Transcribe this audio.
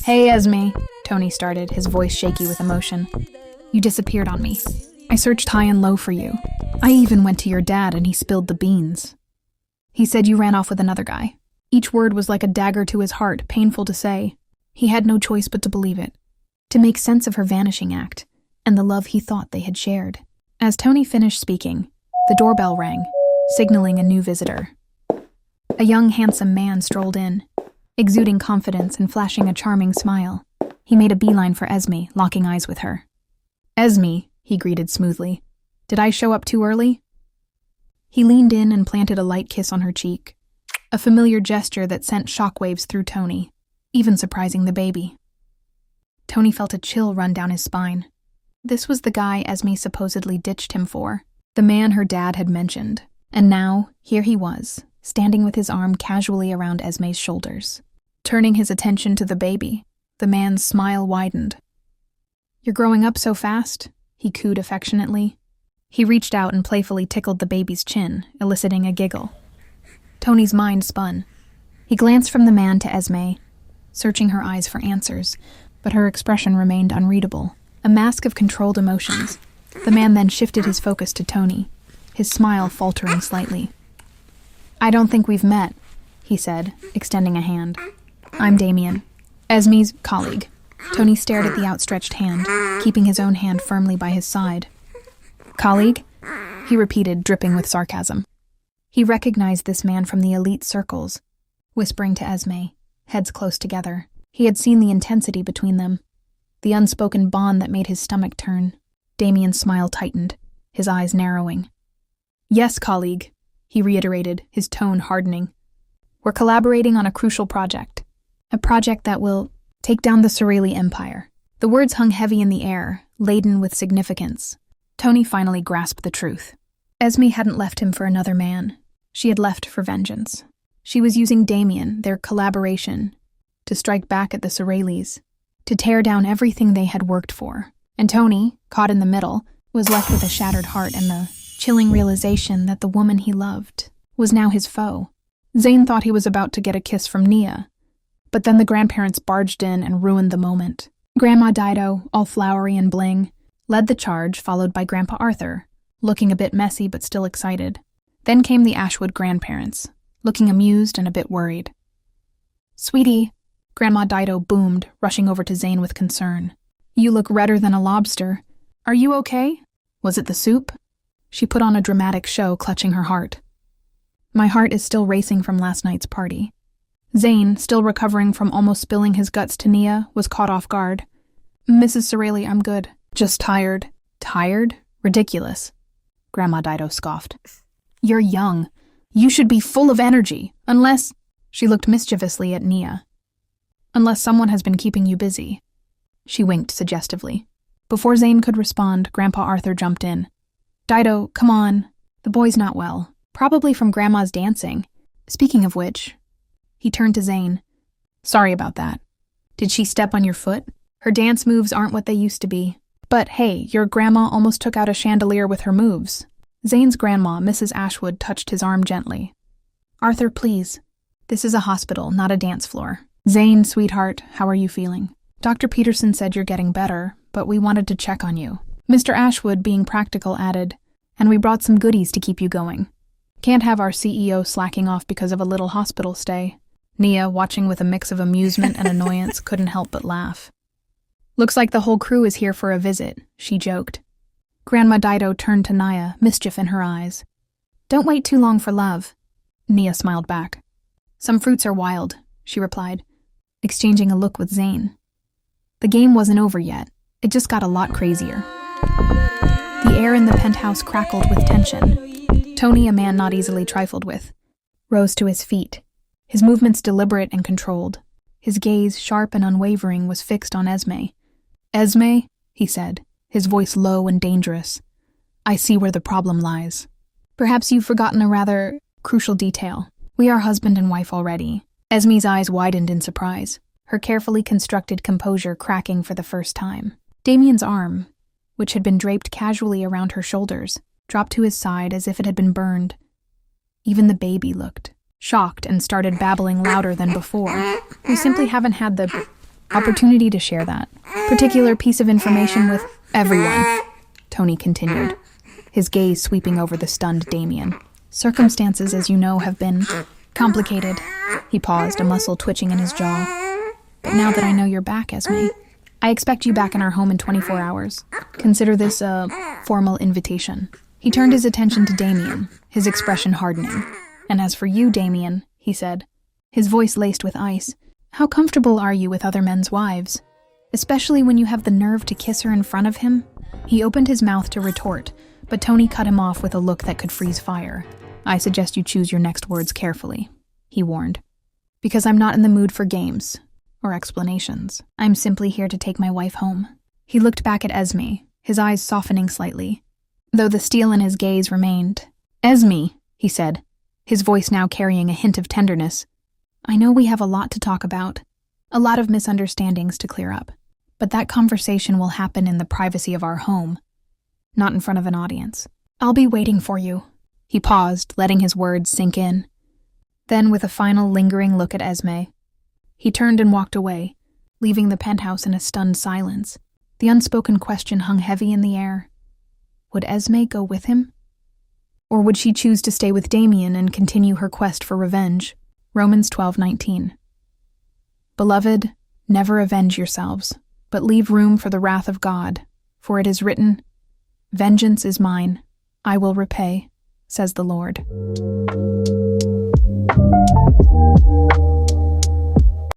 Hey, Esme, Tony started, his voice shaky with emotion. You disappeared on me. I searched high and low for you. I even went to your dad and he spilled the beans. He said you ran off with another guy. Each word was like a dagger to his heart, painful to say. He had no choice but to believe it, to make sense of her vanishing act, and the love he thought they had shared. As Tony finished speaking, the doorbell rang, signaling a new visitor. A young, handsome man strolled in, exuding confidence and flashing a charming smile. He made a beeline for Esme, locking eyes with her. Esme, he greeted smoothly. Did I show up too early? He leaned in and planted a light kiss on her cheek, a familiar gesture that sent shockwaves through Tony, even surprising the baby. Tony felt a chill run down his spine. This was the guy Esme supposedly ditched him for, the man her dad had mentioned, and now, here he was, standing with his arm casually around Esme's shoulders. Turning his attention to the baby, the man's smile widened. You're growing up so fast, he cooed affectionately. He reached out and playfully tickled the baby's chin, eliciting a giggle. Tony's mind spun. He glanced from the man to Esme, searching her eyes for answers, but her expression remained unreadable, a mask of controlled emotions. The man then shifted his focus to Tony, his smile faltering slightly. I don't think we've met, he said, extending a hand. I'm Damien, Esme's colleague. Tony stared at the outstretched hand, keeping his own hand firmly by his side. Colleague? He repeated, dripping with sarcasm. He recognized this man from the elite circles, whispering to Esme, heads close together. He had seen the intensity between them, the unspoken bond that made his stomach turn. Damien's smile tightened, his eyes narrowing. Yes, colleague, he reiterated, his tone hardening. We're collaborating on a crucial project. A project that will take down the Sorelli Empire. The words hung heavy in the air, laden with significance. Tony finally grasped the truth. Esme hadn't left him for another man. She had left for vengeance. She was using Damien, their collaboration, to strike back at the Sorellis, to tear down everything they had worked for. And Tony, caught in the middle, was left with a shattered heart and the chilling realization that the woman he loved was now his foe. Zane thought he was about to get a kiss from Nia, but then the grandparents barged in and ruined the moment. Grandma Dido, all flowery and bling, led the charge, followed by Grandpa Arthur, looking a bit messy but still excited. Then came the Ashwood grandparents, looking amused and a bit worried. Sweetie, Grandma Dido boomed, rushing over to Zane with concern. You look redder than a lobster. Are you okay? Was it the soup? She put on a dramatic show, clutching her heart. My heart is still racing from last night's party. Zane, still recovering from almost spilling his guts to Nia, was caught off guard. Mrs. Sorelli, I'm good. Just tired. Tired? Ridiculous. Grandma Dido scoffed. You're young. You should be full of energy, unless... She looked mischievously at Nia. Unless someone has been keeping you busy. She winked suggestively. Before Zane could respond, Grandpa Arthur jumped in. Dido, come on. The boy's not well. Probably from Grandma's dancing. Speaking of which... He turned to Zane. Sorry about that. Did she step on your foot? Her dance moves aren't what they used to be. But hey, your grandma almost took out a chandelier with her moves. Zane's grandma, Mrs. Ashwood, touched his arm gently. Arthur, please. This is a hospital, not a dance floor. Zane, sweetheart, how are you feeling? Dr. Peterson said you're getting better, but we wanted to check on you. Mr. Ashwood, being practical, added, and we brought some goodies to keep you going. Can't have our CEO slacking off because of a little hospital stay. Nia, watching with a mix of amusement and annoyance, couldn't help but laugh. Looks like the whole crew is here for a visit, she joked. Grandma Dido turned to Nia, mischief in her eyes. Don't wait too long for love. Nia smiled back. Some fruits are wild, she replied, exchanging a look with Zane. The game wasn't over yet. It just got a lot crazier. The air in the penthouse crackled with tension. Tony, a man not easily trifled with, rose to his feet, his movements deliberate and controlled. His gaze, sharp and unwavering, was fixed on Esme. Esme, he said, his voice low and dangerous. I see where the problem lies. Perhaps you've forgotten a rather crucial detail. We are husband and wife already. Esme's eyes widened in surprise, her carefully constructed composure cracking for the first time. Damien's arm, which had been draped casually around her shoulders, dropped to his side as if it had been burned. Even the baby looked shocked and started babbling louder than before. We simply haven't had the... opportunity to share that particular piece of information with everyone, Tony continued, his gaze sweeping over the stunned Damien. Circumstances, as you know, have been complicated. He paused, a muscle twitching in his jaw. But now that I know you're back, Esme, I expect you back in our home in 24 hours. Consider this a formal invitation. He turned his attention to Damien, his expression hardening. And as for you, Damien, he said, his voice laced with ice, how comfortable are you with other men's wives? Especially when you have the nerve to kiss her in front of him? He opened his mouth to retort, but Tony cut him off with a look that could freeze fire. I suggest you choose your next words carefully, he warned. Because I'm not in the mood for games or explanations. I'm simply here to take my wife home. He looked back at Esme, his eyes softening slightly, though the steel in his gaze remained. Esme, he said, his voice now carrying a hint of tenderness. I know we have a lot to talk about, a lot of misunderstandings to clear up, but that conversation will happen in the privacy of our home, not in front of an audience. I'll be waiting for you. He paused, letting his words sink in. Then, with a final lingering look at Esme, he turned and walked away, leaving the penthouse in a stunned silence. The unspoken question hung heavy in the air. Would Esme go with him? Or would she choose to stay with Damien and continue her quest for revenge? Romans 12:19. Beloved, never avenge yourselves, but leave room for the wrath of God, for it is written, Vengeance is mine, I will repay, says the Lord.